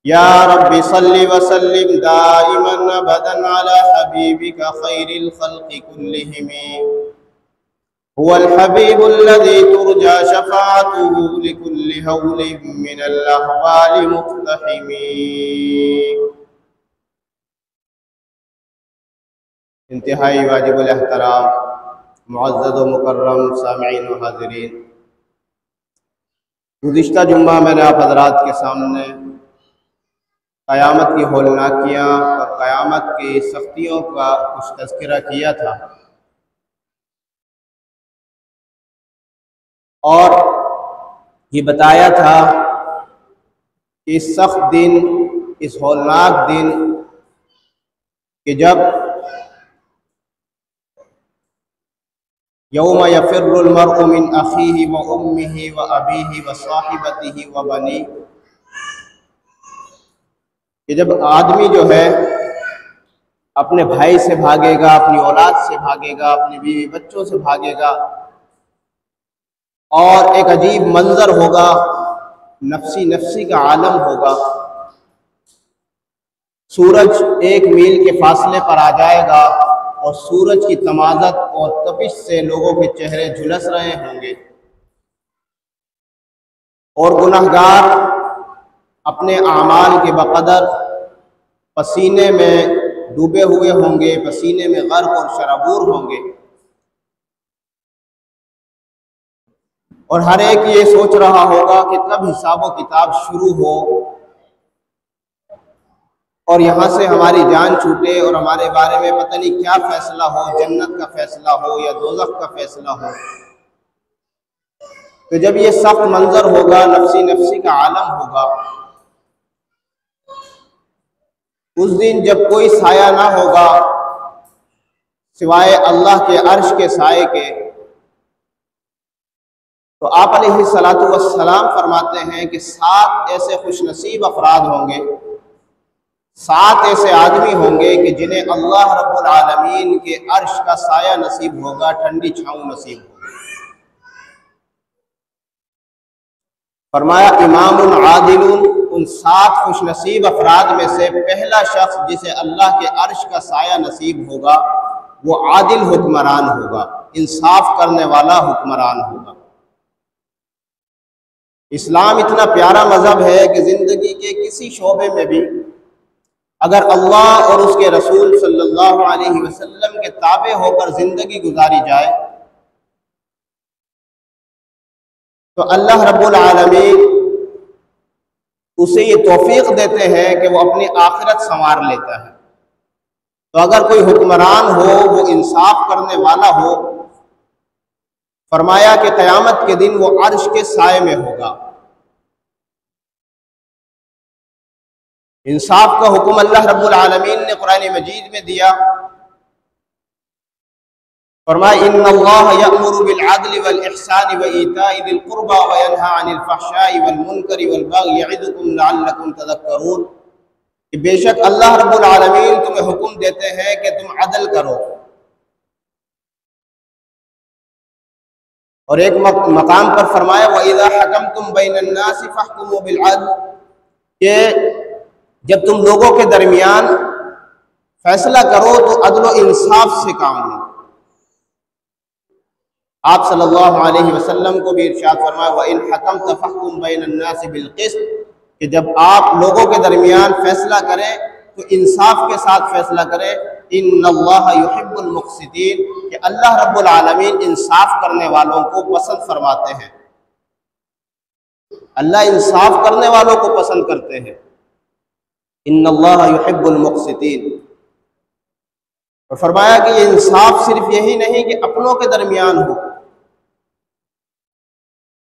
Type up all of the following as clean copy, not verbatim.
या रब्बि सल्लि व सल्लिम दाइमन अबदन अला हबीबिका खैरिल खल्क़ि कुल्लिहिम हुवल हबीबुल्लज़ी तुरजा शफ़ाअतुहु लिकुल्लि हौलिन मिनल अहवालि मुक़्तहिम। इंतहाई वाजिबुल एहतराम मुअज़्ज़ज़ व मुकर्रम सामिईन व हाज़िरीन, गुज़िश्ता जुम्मा मैंने आप हज़रात के सामने क़यामत की होलनाकियाँ और क़यामत की सख्तियों का कुछ तज़किरा किया था और ये बताया था कि इस सख्त दिन, इस होलनाक दिन कि जब यौम यफ़िर्रुल मर्उ मिन अख़ीही व उम्मिही व अबीही व साहिबतिही व बनी, कि जब आदमी जो है अपने भाई से भागेगा, अपनी औलाद से भागेगा, अपनी बीवी बच्चों से भागेगा और एक अजीब मंजर होगा, नफ्सी नफ्सी का आलम होगा। सूरज 1 मील के फासले पर आ जाएगा और सूरज की तमाज़त और तपिश से लोगों के चेहरे झुलस रहे होंगे और गुनहगार अपने आमाल के बक़दर पसीने में डूबे हुए होंगे, पसीने में गर्क और शराबूर होंगे और हर एक ये सोच रहा होगा कि कब हिसाब व किताब शुरू हो और यहाँ से हमारी जान छूटे और हमारे बारे में पता नहीं क्या फैसला हो, जन्नत का फैसला हो या दोज़ख का फैसला हो। तो जब ये सख्त मंजर होगा, नफ्सी नफ्सी का आलम होगा, उस दिन जब कोई साया ना होगा सिवाय अल्लाह के अर्श के साए के, तो आप अलैहिस्सलातु वस्सलाम फरमाते हैं कि 7 ऐसे खुशनसीब अफराद होंगे, 7 ऐसे आदमी होंगे कि जिन्हें अल्लाह रब्बुल आलमीन के अर्श का साया नसीब होगा, ठंडी छाँव नसीब होगी। फरमाया इमामुन आदिलुन, उन 7 खुशनसीब अफराद में से पहला शख्स जिसे अल्लाह के अर्श का साया नसीब होगा वो आदिल हुक्मरान होगा, इंसाफ करने वाला हुक्मरान होगा। इस्लाम इतना प्यारा मज़हब है कि ज़िंदगी के किसी शोबे में भी अगर अल्लाह और उसके रसूल सल्लल्लाहु अलैहि वसल्लम के ताबे होकर ज़िंदगी गुजारी जाए तो अल्लाह रब्बुल आलमीन उसे ये तौफीक देते हैं कि वो अपनी आखिरत संवार लेता है। तो अगर कोई हुक्मरान हो, वो इंसाफ करने वाला हो, फरमाया कि क़यामत के दिन वो अर्श के साए में होगा। इंसाफ का हुक्म अल्लाह रब्बुल आलमीन ने कुरान मजीद में दिया। फरमाया इन्नल्लाह यअमुरु बिल अदलि वल इहसानि व ईताइ दिल कुर्बा व यनहा अनिल फहशाइ वल मुनकरि वल बग़yi यइदुकुम लअल्लकुम तज़क्करून, कि बेशक अल्लाह रब्बुल आलमीन तुम्हें हुक्म देते हैं कि तुम अदल करो। और एक मकाम पर फरमाया व इज़ा हकमतुम बैनन नासि फहकुमू बिल अदल, कि जब तुम लोगों के दरमियान फैसला करो तो अदल व इंसाफ से काम लो। आप सल्लल्लाहु अलैहि वसल्लम को भी इरशाद फरमाया व इन हकमत फहकुम बैनन नासि बिल क़िस्त, कि जब आप लोगों के दरमियान फैसला करें तो इंसाफ के साथ फैसला करें। इन्नल्लाह युहिब्बुल मुक़सितीन, कि अल्लाह रब्बुल आलमीन इंसाफ करने वालों को पसंद फरमाते हैं। अल्लाह इंसाफ करने वालों को पसंद करते हैं। इन्नल्लाह युहिब्बुल मुक़सितीन। और फरमाया कि ये इंसाफ सिर्फ यही नहीं कि अपनों के दरमियान हो,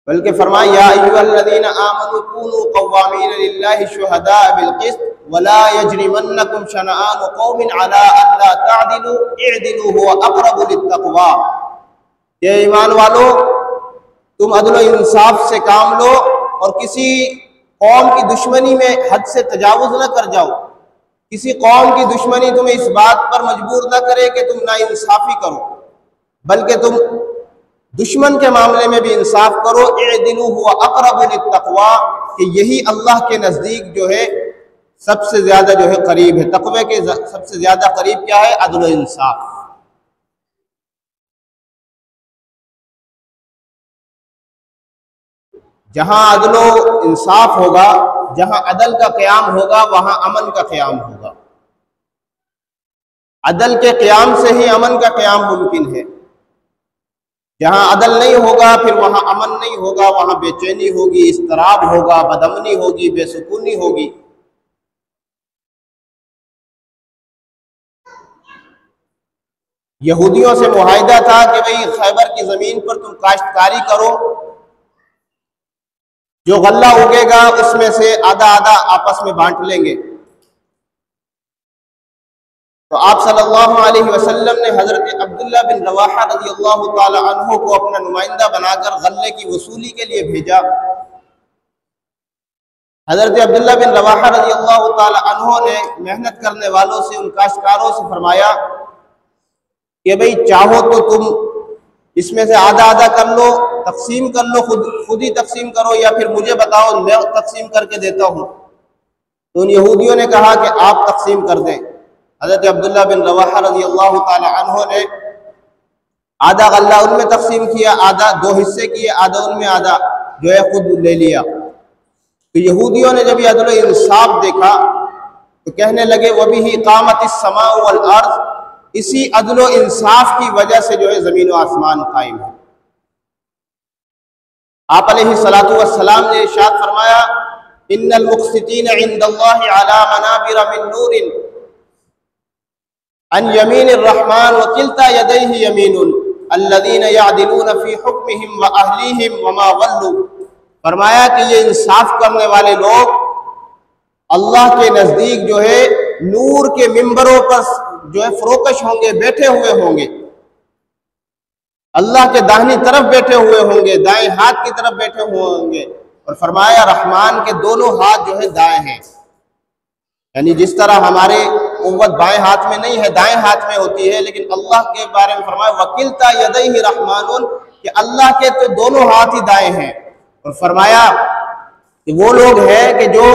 बल्कि फरमाया या अय्युहल्लज़ीना आमनू कूनू क़व्वामीना लिल्लाहि शुहदाअ बिल क़िस्त वला यजरिमन्नकुम शनआनु क़ौमिन अला अल्ला तअदिलू इअदिलू हुवा अक़रबु लित्तक़वा। ये ईमान वालो, तुम अदल व इंसाफ से काम लो और किसी कौम की दुश्मनी में हद से तजावुज़ न कर जाओ। किसी कौम की दुश्मनी तुम्हें इस बात पर मजबूर न करे कि तुम नाइंसाफ़ी करो, बल्कि तुम दुश्मन के मामले में भी इंसाफ करो। इअदिलू हुवा अक़रबु लित्तक़वा, कि यही अल्लाह के नज़दीक जो है सबसे ज्यादा जो है करीब है। तक़वे के सबसे ज्यादा करीब क्या है? अदल व इंसाफ। जहां अदल व इंसाफ होगा, जहां अदल का क़याम होगा, वहां अमन का क़याम होगा। अदल के क़याम से ही अमन का क़याम मुमकिन है। जहां अदल नहीं होगा फिर वहां अमन नहीं होगा, वहां बेचैनी होगी, इस्तराब होगा, बदअमनी होगी, बेसुकूनी होगी। यहूदियों से मुआहिदा था कि भाई खैबर की जमीन पर तुम काश्तकारी करो, जो गल्ला उगेगा उसमें से आधा आधा आपस में बांट लेंगे। तो आप सल्लल्लाहु अलैहि वसल्लम ने हजरत अब्दुल्ला बिन रवाहा रज़ियल्लाहु ताला अन्हु को अपना नुमाइंदा बनाकर गल्ले की वसूली के लिए भेजा। हजरत अब्दुल्ला बिन रवाहा रज़ियल्लाहु ताला अन्हु ने मेहनत करने वालों से, उन काश्तकारों से फरमाया कि भाई चाहो तो तुम इसमें से आधा आधा कर लो, तकसीम कर लो, खुद ही तकसीम करो, या फिर मुझे बताओ मैं तकसीम करके देता हूँ। तो उन यहूदियों ने कहा कि आप तकसीम कर दें। हज़रत अब्दुल्ला बिन रवाहा रज़ियल्लाहु ताला अन्हु ने आधा गल्ला उनमें तकसीम किया, आधा दो हिस्से किए, आधा उनमें, आधा जो है खुद ले लिया। तो यहूदियों ने जब ये अदल इंसाफ देखा तो कहने लगे वबिही क़ामतिस समाउ वल अर्ज़, इसी अदल इंसाफ की वजह से जो है ज़मीन व आसमान कायम है। आप अलैहिस्सलातु वस्सलाम ने इरशाद फरमाया इन्नल मुक़्सितीन इंदल्लाहि अला मनाबिर मिन नूरिन अन यमीनिर रहमान व किल्ता यदैहि यमीनुन अल्लज़ीना यअदिलूना फी हुक्मिहिम व अहलीहिम व मा वल्लू। फरमाया कि ये इंसाफ करने वाले लोग अल्लाह के नज़दीक जो है नूर के मिंबरों पर जो है फरोकश होंगे, बैठे हुए होंगे, अल्लाह के दाहिनी तरफ बैठे हुए होंगे, दाएं हाथ की तरफ बैठे हुए होंगे। और फरमाया रहमान के दोनों हाथ जो है दाएं हैं, यानी जिस तरह हमारे कुव्वत बाएं हाथ में नहीं है, दाएं हाथ में होती है, लेकिन अल्लाह के बारे में फरमाया वकिलता यदैहि रहमानुन, कि अल्लाह के तो दोनों हाथ ही दाएं हैं। और फरमाया कि वो लोग हैं कि जो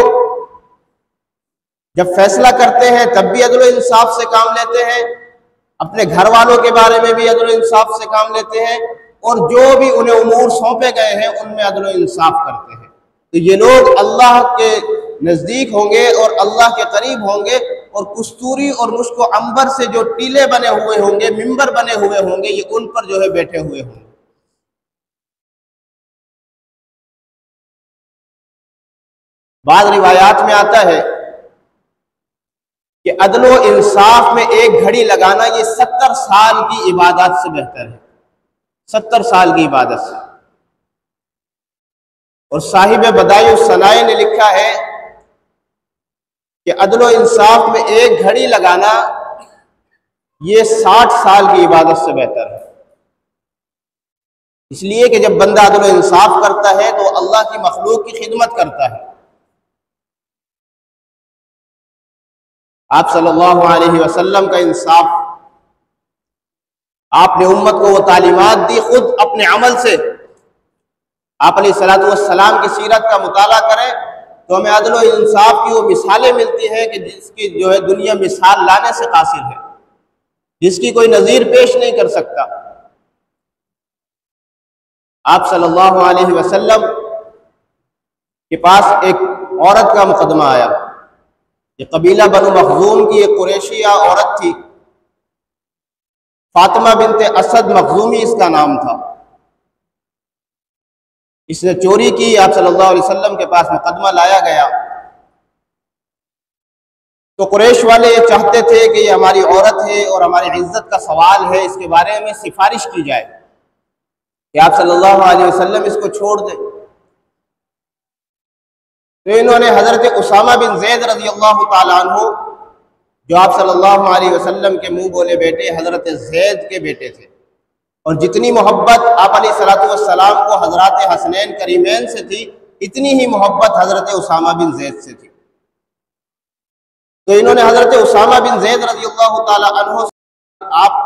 जब फैसला करते हैं तब भी अदल इंसाफ से काम लेते हैं, अपने घर वालों के बारे में भी अदल इंसाफ से काम लेते हैं, और जो भी उन्हें उमूर सौंपे गए हैं उनमें अदल इंसाफ करते हैं। तो ये लोग अल्लाह के नज़दीक होंगे और अल्लाह के करीब होंगे, और कस्तूरी और मुश्क अंबर से जो टीले बने हुए होंगे, मिंबर बने हुए होंगे, ये उन पर जो है बैठे हुए होंगे। बाद रिवायात में आता है कि अदल व इंसाफ में एक घड़ी लगाना ये 70 साल की इबादत से बेहतर है, 70 साल की इबादत से। और साहिब बदाई सनाए ने लिखा है कि अदल व इंसाफ में एक घड़ी लगाना ये 60 साल की इबादत से बेहतर है। इसलिए कि जब बंदा अदल व इंसाफ करता है तो अल्लाह की मखलूक की खिदमत करता है। आप सल्लल्लाहु अलैहि वसल्लम का इंसाफ, आपने उम्मत को वो तालीमात दी, खुद अपने अमल से आप अलैहिस्सलातु वस्सलाम की सीरत का मुताला करें तो हमें अदल व इंसाफ की वो मिसालें मिलती हैं कि जिसकी जो है दुनिया मिसाल लाने से कासिर है, जिसकी कोई नज़ीर पेश नहीं कर सकता। आप सल्लल्लाहु अलैहि वसल्लम के पास एक औरत का मुकदमा आया। ये कबीला बनु मखजूम की एक कुरैशिया औरत थी, फातिमा बिनते असद मखजूमी इसका नाम था। इसने चोरी की, आप सल्लल्लाहु अलैहि वसल्लम के पास मुकदमा लाया गया। तो कुरैश वाले ये चाहते थे कि ये हमारी औरत है और हमारी इज्जत का सवाल है, इसके बारे में सिफारिश की जाए कि आप सल्लल्लाहु अलैहि वसल्लम इसको छोड़ दें। तो इन्होंने हजरत उसामा बिन ज़ैद रज़ियल्लाहु ताला अन्हु, जो आप सल्लल्लाहु अलैहि वसल्लम के मुंह बोले बेटे हजरत ज़ैद के बेटे थे, और जितनी मोहब्बत आप अलैहिस्सलातु वस्सलाम को हजरत हसनैन करीमैन से थी, इतनी ही मोहब्बत हजरत उसामा बिन ज़ैद से थी। तो इन्होंने हजरत उसामा बिन ज़ैद रज़ियल्लाहु ताला अन्हु, आप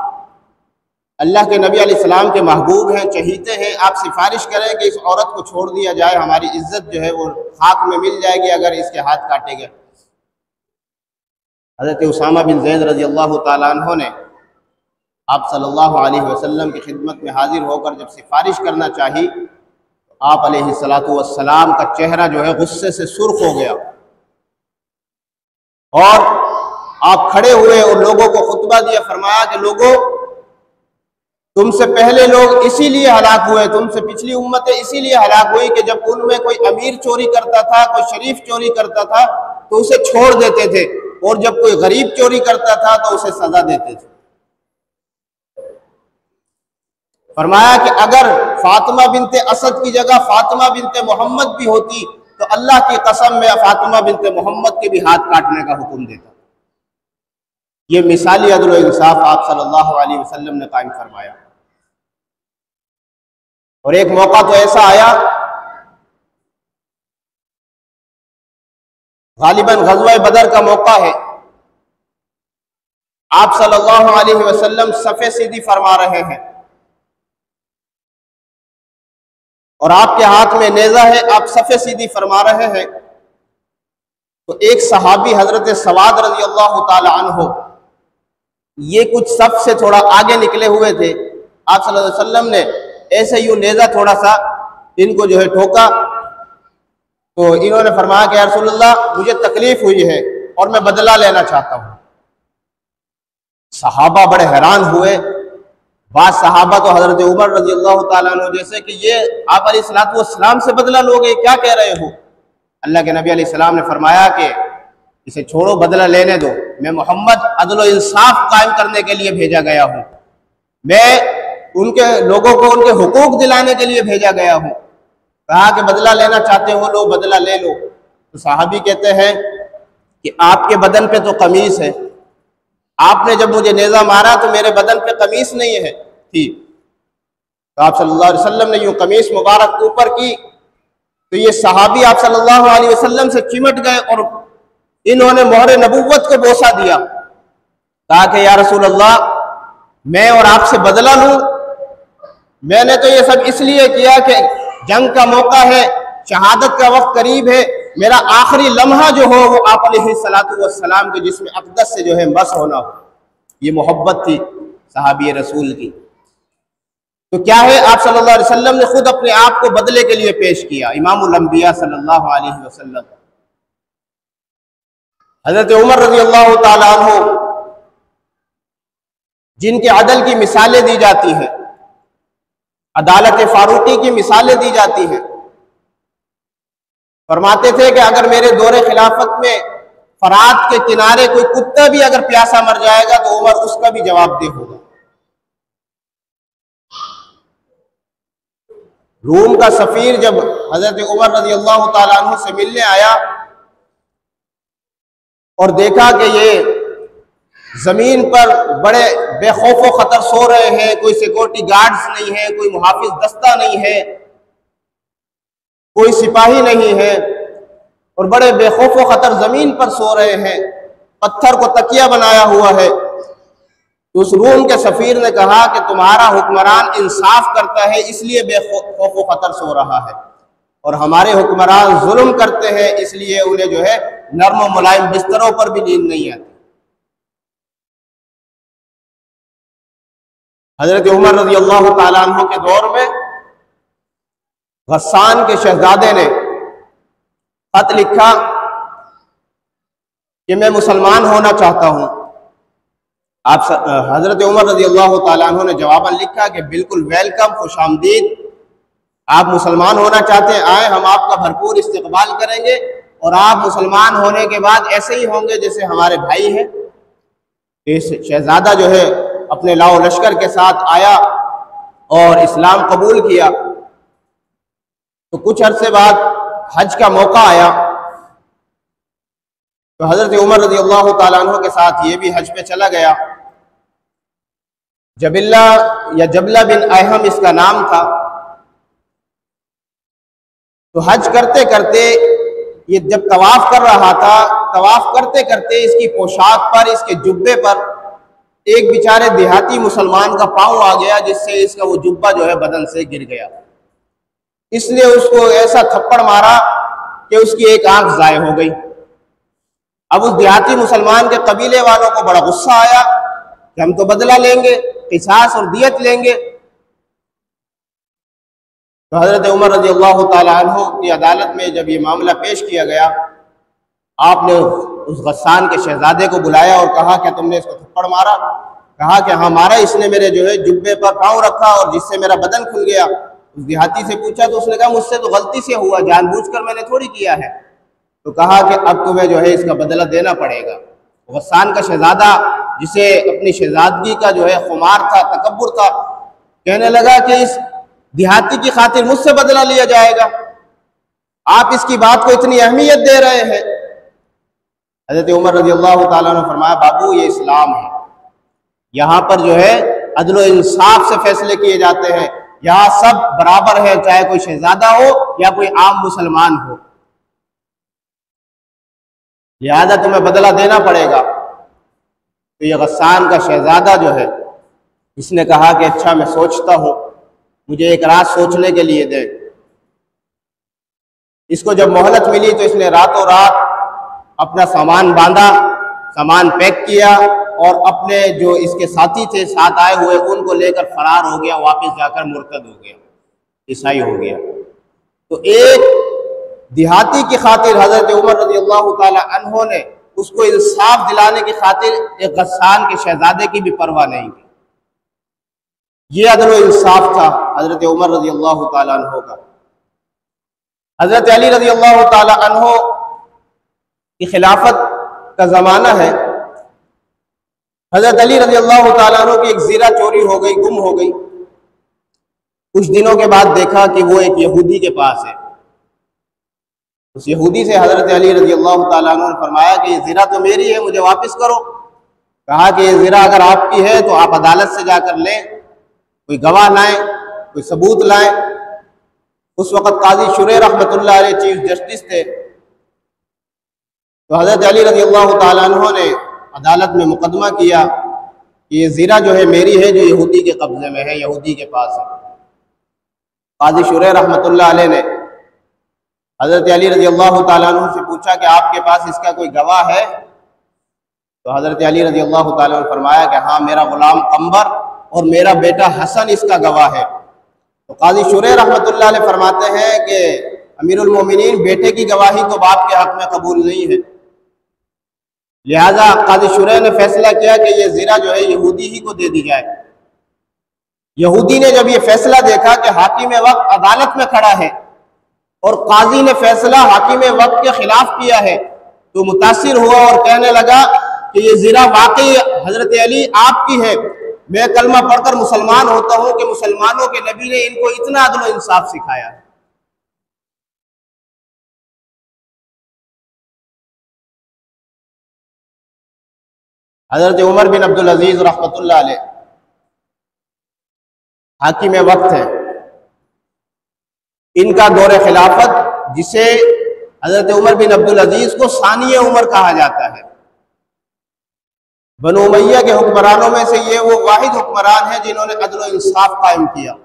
अल्लाह के नबी अलैहिस्सलाम के महबूब हैं, चहीते हैं, आप सिफारिश करें कि इस औरत को छोड़ दिया जाए, हमारी इज्जत जो है वो खाक में मिल जाएगी अगर इसके हाथ काटे गए। हज़रत उसामा बिन ज़ैद रज़ी अल्लाह ताला अन्हु ने आप सल्लल्लाहु अलैहि वसल्लम की खिदमत में हाजिर होकर जब सिफारिश करना चाही, तो आप अलैहिस्सलातु वस्सलाम का चेहरा जो है गुस्से से सुर्ख हो गया और आप खड़े हुए और लोगों को खुतबा दिया। फरमाया कि लोगों, तुमसे पहले लोग इसीलिए हलाक हुए, तुमसे पिछली उम्मतें इसीलिए हलाक हुई कि जब उनमें कोई अमीर चोरी करता था, कोई शरीफ चोरी करता था तो उसे छोड़ देते थे, और जब कोई गरीब चोरी करता था तो उसे सजा देते थे। फरमाया कि अगर फातिमा बिनते असद की जगह फातिमा बिनते मोहम्मद भी होती तो अल्लाह की कसम में फातिमा बिनते मोहम्मद के भी हाथ काटने का हुक्म देता। ये मिसाली अदल व इंसाफ आप सल्लल्लाहु अलैहि वसल्लम ने कायम फरमाया। और एक मौका तो ऐसा आया, गालिबन ग़ज़वा बदर का मौका है, आप सल्लल्लाहु अलैहि वसल्लम सफ़े सीधी फरमा रहे हैं और आपके हाथ में नेज़ा है, आप सफ़े सीधी फरमा रहे हैं। तो एक सहाबी हज़रत सवाद रज़ी अल्लाह ताला अन्हु ये कुछ सफ से थोड़ा आगे निकले हुए थे। आप सल्लल्लाहु अलैहि वसल्लम ने ऐसे यूं नेज़ा थोड़ा सा इनको जो है ठोका, तो इन्होंने फरमाया कि या रसूलल्लाह, मुझे तकलीफ हुई है और मैं बदला लेना चाहता हूँ। सहाबा बड़े हैरान हुए। बाद सहाबा तो हजरत उमर रज़ी अल्लाह ताला अन्हु जैसे कि ये आप अलैहिस्सलातु वस्सलाम से बदला लोगे, क्या कह रहे हो? अल्लाह के नबी अलैहिस्सलाम ने फरमाया कि इसे छोड़ो, बदला लेने दो। मैं मोहम्मद अदल व इंसाफ कायम करने के लिए भेजा गया हूँ, मैं उनके लोगों को उनके हुकूक दिलाने के लिए भेजा गया हूँ। कहा कि बदला लेना चाहते हो, लो बदला ले लो। तो साहबी कहते हैं कि आपके बदन पे तो कमीज है, आपने जब मुझे नेज़ा मारा तो मेरे बदन पे कमीज नहीं है थी। तो आप सल्लल्लाहु अलैहि वसल्लम ने यूं कमीज मुबारक ऊपर की, तो ये सहाबी आप सल्लल्लाहु अलैहि वसल्लम से चिमट गए और इन्होंने मोहर नबुव्वत को बोसा दिया। कहा कि या रसूल अल्लाह, मैं और आपसे बदला लूं? मैंने तो ये सब इसलिए किया कि जंग का मौका है, शहादत का वक्त करीब है, मेरा आखिरी लम्हा जो हो वो आप अलैहिस्सलातु वस्सलाम के जिस्म अक़दस से जो है बस होना हो। ये मोहब्बत थी सहाबी रसूल की। तो क्या है, आप सल्लल्लाहु अलैहि वसल्लम ने खुद अपने आप को बदले के लिए पेश किया। इमामुल अंबिया सल्लल्लाहु अलैहि वसल्लम हज़रत उमर रज़ी अल्लाह ताला अन्हु, जिनके अदल की मिसालें दी जाती हैं, अदालत फारूकी की मिसालें दी जाती हैं, फरमाते थे कि अगर मेरे दौरे खिलाफत में फरात के किनारे कोई कुत्ता भी अगर प्यासा मर जाएगा तो उमर उसका भी जवाबदेह होगा। रूम का सफीर जब हजरत उमर रज़ी अल्लाह ताला अन्हु से मिलने आया और देखा कि ये जमीन पर बड़े बेखौफ खतर सो रहे हैं, कोई सिक्योरिटी गार्ड्स नहीं है, कोई मुहाफिज दस्ता नहीं है, कोई सिपाही नहीं है, और बड़े बेखौफ खतर जमीन पर सो रहे हैं, पत्थर को तकिया बनाया हुआ है। तो उस रूम के सफीर ने कहा कि तुम्हारा हुक्मरान इंसाफ करता है इसलिए बेखौफ खतर सो रहा है, और हमारे हुक्मरान जुल्म करते हैं इसलिए उन्हें जो है नर्म मुलायम बिस्तरों पर भी नींद नहीं आती। हजरत उमर रज़ी अल्लाह ताला अन्हु के दौर में गस्सान के शहजादे ने खत लिखा कि मैं मुसलमान होना चाहता हूं। आप हजरत उमर रज़ी अल्लाह ताला अन्हु ने जवाबन लिखा कि बिल्कुल वेलकम, खुशामदीद, आप मुसलमान होना चाहते हैं, आए, हम आपका भरपूर इस्तकबाल करेंगे, और आप मुसलमान होने के बाद ऐसे ही होंगे जैसे हमारे भाई हैं। इस शहजादा जो है अपने लाओ लश्कर के साथ आया और इस्लाम कबूल किया। तो कुछ अरसे बाद हज का मौका आया, तो हजरत उमर रज़ी अल्लाह ताला अन्हु के साथ ये भी हज पे चला गया। जबिल्ला या जबला बिन अहम इसका नाम था। तो हज करते करते ये जब तवाफ कर रहा था, तवाफ करते करते इसकी पोशाक पर, इसके जुब्बे पर एक बेचारे देहाती मुसलमान का पांव आ गया, जिससे इसका वो जुब्बा जो है बदन से गिर गया। इसलिए उसको ऐसा थप्पड़ मारा कि उसकी एक आंख जाए हो गई। अब उस देहाती मुसलमान के कबीले वालों को बड़ा गुस्सा आया कि हम तो बदला लेंगे, किसास और दियत लेंगे। तो हजरत उमर रजी अल्लाह ताला अन्हु की अदालत में जब ये मामला पेश किया गया, आपने उस गस्सान के शहजादे को बुलाया और कहा कि तुमने इसको थप्पड़ मारा? कहा कि हाँ मारा, इसने मेरे जो है जुब्बे पर पाँव रखा और जिससे मेरा बदन खुल गया। उस देहाती से पूछा तो उसने कहा मुझसे तो गलती से हुआ, जानबूझकर मैंने थोड़ी किया है। तो कहा कि अब तुम्हें जो है इसका बदला देना पड़ेगा। गस्सान का शहजादा, जिसे अपनी शहजादगी का जो है खुमार था, तकब्बुर था, कहने लगा कि इस देहाती की खातिर मुझसे बदला लिया जाएगा, आप इसकी बात को इतनी अहमियत दे रहे हैं। हज़रत उमर रज़ी अल्लाह ताला ने फरमाया, बाबू ये इस्लाम है, यहाँ पर जो है अदल व इंसाफ से फैसले किए जाते हैं, यहाँ सब बराबर है, चाहे कोई शहजादा हो या कोई आम मुसलमान हो, लिहाजा तुम्हें बदला देना पड़ेगा। तो ये गस्सान का शहजादा जो है, इसने कहा कि अच्छा मैं सोचता हूँ, मुझे एक रात सोचने के लिए दे। इसको जब मोहलत मिली तो इसने रातों रात अपना सामान बांधा, सामान पैक किया और अपने जो इसके साथी थे साथ आए हुए उनको लेकर फरार हो गया, वापस जाकर मुर्तद हो गया, ईसाई हो गया। तो एक देहाती की खातिर हजरत उमर रज़ी अल्लाह ताला अन्हो ने उसको इंसाफ दिलाने की खातिर एक गस्सान के शहजादे की भी परवाह नहीं की। ये अदल व इंसाफ था हजरत उमर रज़ी अल्लाह ताला अन्हो का। हजरत अली रज़ी अल्लाह ताला अन्हो की खिलाफत का ज़माना है। हजरत अली रज़ी अल्लाह ताला अन्हो की एक ज़ीरा चोरी हो गई, गुम हो गई। कुछ दिनों के बाद देखा कि वो एक यहूदी के पास है। उस यहूदी से हजरत अली रज़ी अल्लाह ताला अन्हु ने फरमाया कि ये ज़ीरा तो मेरी है, मुझे वापस करो। कहा कि ये ज़ीरा अगर आपकी है तो आप अदालत से जाकर लें, कोई गवाह लाएं, कोई सबूत लाएं। उस वक़्त काजी शुरे रहमतुल्लाह अलैह चीफ जस्टिस थे। तो हजरत अली रज़ी अल्लाह ताला अन्हु ने अदालत में मुकदमा किया कि ये ज़ीरा जो है मेरी है, जो यहूदी के कब्ज़े में है, यहूदी के पास है। काजी शुरे रहमतुल्लाह अलैह ने हज़रत अली रज़ी अल्लाह ताला अन्हु से पूछा कि आपके पास इसका कोई गवाह है? तो हज़रत अली रज़ी अल्लाह ताला अन्हु ने फरमाया कि हाँ, मेरा गुलाम अंबर और मेरा बेटा हसन इसका गवाह है। तो काजी शुरे रहमतुल्लाह अलैह फरमाते हैं कि अमीरुल मोमिनीन, बेटे की गवाही तो बाप के हक में कबूल नहीं है। लिहाजा काजी शुरे ने फैसला किया कि ये ज़ीरा जो है यहूदी ही को दे दी जाए। यहूदी ने जब ये फैसला देखा कि हाकिम वक्त अदालत में खड़ा है और काजी ने फैसला हाकिम वक्त के खिलाफ किया है, तो मुतासिर हुआ और कहने लगा कि ये ज़ीरा वाकई हजरत अली आपकी है। मैं कलमा पढ़कर मुसलमान होता हूँ कि मुसलमानों के नबी ने इनको इतना अदल व इंसाफ सिखाया है। हजरत उमर बिन अब्दुल अजीज रहमतुल्लाह अलैह हाकिम वक्त है। इनका दौरे खिलाफत, जिसे हजरत उमर बिन अब्दुल अजीज को सानिय उमर कहा जाता है, बनु उमैया के हुक्मरानों में से ये वो वाहिद हुक्मरान है जिन्होंने अदल व इंसाफ कायम किया।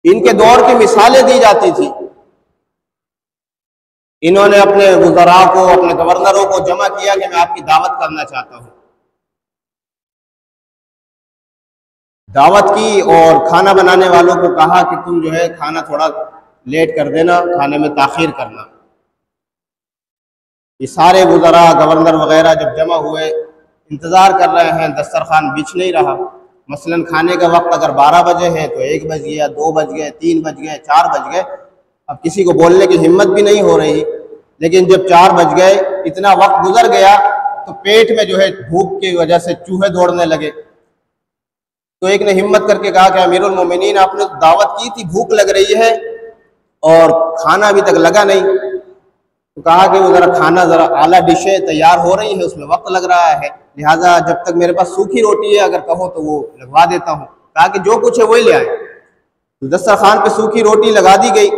इनके दौर की मिसालें दी जाती थी। इन्होंने अपने वुज़रा को, अपने गवर्नरों को जमा किया कि मैं आपकी दावत करना चाहता हूँ। दावत की और खाना बनाने वालों को कहा कि तुम जो है खाना थोड़ा लेट कर देना, खाने में ताख़ीर करना। ये सारे वुज़रा, गवर्नर वगैरह जब जमा हुए, इंतज़ार कर रहे हैं, दस्तरखान बिछ नहीं रहा। मसलन खाने का वक्त अगर 12 बजे है तो 1 बज गया, 2 बज गए, 3 बज गए, 4 बज गए। अब किसी को बोलने की हिम्मत भी नहीं हो रही। लेकिन जब 4 बज गए, इतना वक्त गुजर गया, तो पेट में जो है भूख की वजह से चूहे दौड़ने लगे। तो एक ने हिम्मत करके कहा कि अमीरुल मोमिनीन, आपने दावत की थी, भूख लग रही है और खाना अभी तक लगा नहीं। तो कहा कि वो ज़रा खाना, ज़रा आला डिशें तैयार हो रही है, उसमें वक्त लग रहा है, लिहाजा जब तक मेरे पास सूखी रोटी है अगर कहो तो वो लगवा देता हूँ। कहा कि जो कुछ है वही ले आए। तो दस्तरखान पे सूखी रोटी लगा दी गई।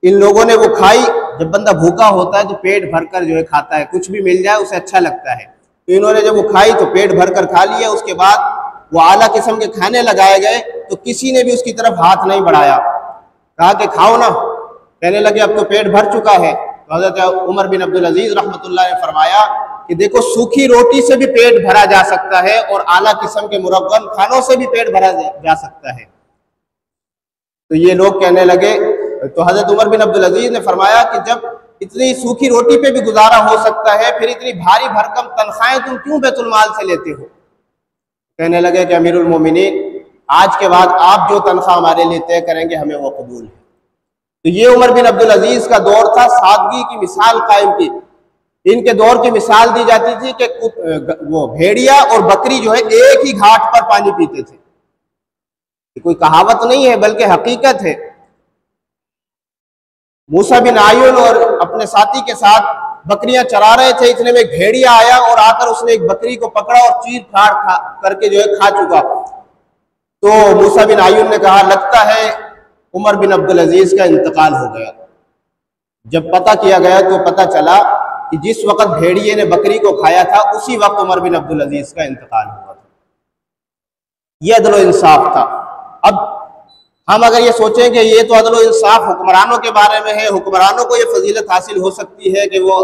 इन लोगों ने वो खाई। जब बंदा भूखा होता है तो पेट भरकर जो है खाता है, कुछ भी मिल जाए उसे अच्छा लगता है। तो इन्होंने जब वो खाई तो पेट भरकर खा लिया। उसके बाद वो आला किस्म के खाने लगाए गए तो किसी ने भी उसकी तरफ हाथ नहीं बढ़ाया। कहा कि खाओ ना। कहने लगे अब तो पेट भर चुका है। तो हज़रत उमर बिन अब्दुल अजीज रहमतुल्लाह ने फरमाया कि देखो, सूखी रोटी से भी पेट भरा जा सकता है और आला किस्म के मुरब्बन खानों से भी पेट भरा जा सकता है। तो ये लोग कहने लगे, तो हज़रत उमर बिन अब्दुल अजीज ने फरमाया कि जब इतनी सूखी रोटी पे भी गुजारा हो सकता है, फिर इतनी भारी भरकम तनख्वाहें तुम क्यों बैतुल माल से लेते हो? कहने लगे कि अमीरुल मोमिनीन, आज के बाद आप जो तनख्वाह हमारे लिए तय करेंगे हमें वो कबूल है। तो ये उमर बिन अब्दुल अजीज का दौर था सादगी की मिसाल कायम की। इनके दौर की मिसाल दी जाती थी कि वो भेड़िया और बकरी जो है एक ही घाट पर पानी पीते थे। कोई कहावत नहीं है बल्कि हकीकत है। मूसा बिन आयुन और अपने साथी के साथ बकरियां चरा रहे थे, इतने में एक भेड़िया आया और आकर उसने एक बकरी को पकड़ा और चीर फाड़ करके जो है खा चुका। तो मूसा बिन आयुन ने कहा, लगता है उमर बिन अब्दुल अजीज का इंतकाल हो गया। जब पता किया गया तो पता चला कि जिस वक्त भेड़िए ने बकरी को खाया था उसी वक्त उमर बिन अब्दुल अजीज का इंतकाल हुआ था। यह अदल व इंसाफ था। अब हम अगर ये सोचें कि ये तो अदल व इंसाफ हुक्मरानों के बारे में है, हुक्मरानों को ये फजीलत हासिल हो सकती है कि वो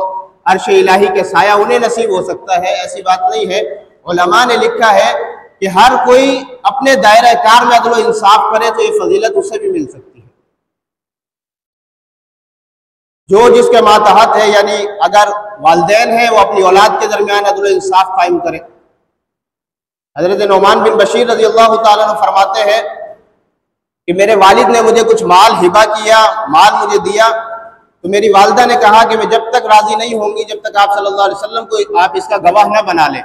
अर्श इलाही के साया उन्हें नसीब हो सकता है, ऐसी बात नहीं है। उलमा ने लिखा है कि हर कोई अपने दायरा कार में अदल व इंसाफ करे तो ये फजीलत उससे भी मिल सकती है। जो जिसके मातहत है, यानी अगर वालिदैन है वो अपनी औलाद के दरमियान अदल व इंसाफ कायम करे। हजरत नौमान बिन बशीर रज़ी अल्लाह तआला अन्हु फरमाते हैं कि मेरे वालिद ने मुझे कुछ माल हिबा किया, माल मुझे दिया, तो मेरी वालिदा ने कहा कि मैं जब तक राजी नहीं होंगी जब तक आप सल्लल्लाहु अलैहि वसल्लम को आप इसका गवाह न बना लें।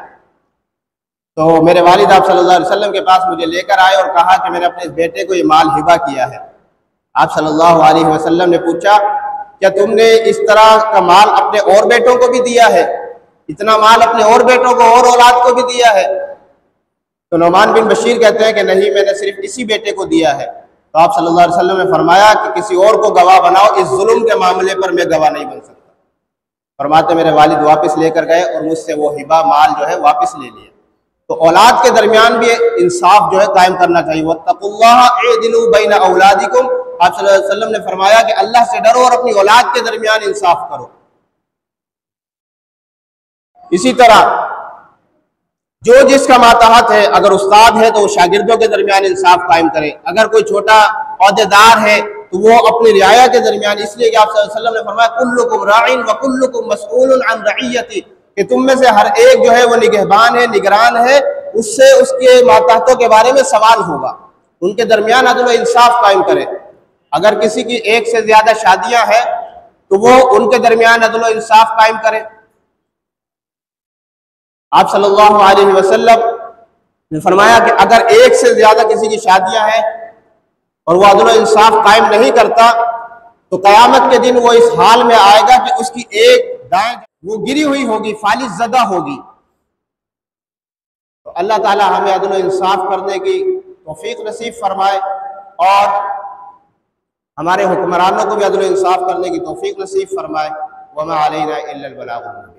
तो मेरे वालिद आप सल्लल्लाहु अलैहि वसल्लम के पास मुझे लेकर आए और कहा कि मैंने अपने बेटे को ये माल हिबा किया है। आप सल्लल्लाहु अलैहि वसल्लम ने पूछा, क्या तुमने इस तरह का माल अपने और बेटों को भी दिया है? इतना माल अपने और बेटों को और औलाद को भी दिया है? तो नौमान बिन बशीर कहते हैं कि नहीं, मैंने सिर्फ इसी बेटे को दिया है। तो आप सल्लल्लाहु अलैहि वसल्लम ने फरमाया कि किसी और को गवाह बनाओ, इस जुल्म के मामले पर मैं गवाह नहीं बन सकता। फरमाते मेरे वालिद वापस लेकर गए और मुझसे वो हिबा माल जो है वापस ले लिया। तो औलाद के दरमियान भी इंसाफ जो है कायम करना चाहिए। वत्तकुल्लाह इदिलू बैन औलादिकुम, आप सल्लल्लाहु अलैहि वसल्लम ने फरमाया कि अल्लाह से डरो और अपनी औलाद के दरमियान इंसाफ करो। इसी तरह जो जिसका मातहत है, अगर उस्ताद है तो वो शागिर्दों के दरमियान इंसाफ कायम करे। अगर कोई छोटा औहदेदार है तो वो अपनी रियाया के दरमियान, इसलिए कि आप सल्लल्लाहु अलैहि वसल्लम ने फरमाया कुल्लुकुम राइन व कुल्लुकुम मसऊलुन अन रइयती, कि तुम में से हर एक जो है वो निगहबान है, निगरान है, उससे उसके मातहतों के बारे में सवाल होगा। उनके दरमियान अदल व इंसाफ कायम करे। अगर किसी की एक से ज्यादा शादियां हैं तो वो उनके दरमियान अदल व इंसाफ कायम करे। आप सल्लल्लाहु अलैहि वसल्लम ने फरमाया कि अगर एक से ज्यादा किसी की शादियां हैं और वो अदल व इंसाफ कायम नहीं करता तो क़यामत के दिन वो इस हाल में आएगा कि उसकी एक दाएं वो गिरी हुई होगी, फालिज ज़दा होगी। तो अल्लाह ताला हमें अदल व इंसाफ करने की तौफीक नसीब फरमाए और हमारे हुक्मरानों को भी अदल व इंसाफ करने की तौफीक नसीब फरमाए। वमा अलैना इल्लल बलागुल मुबीन।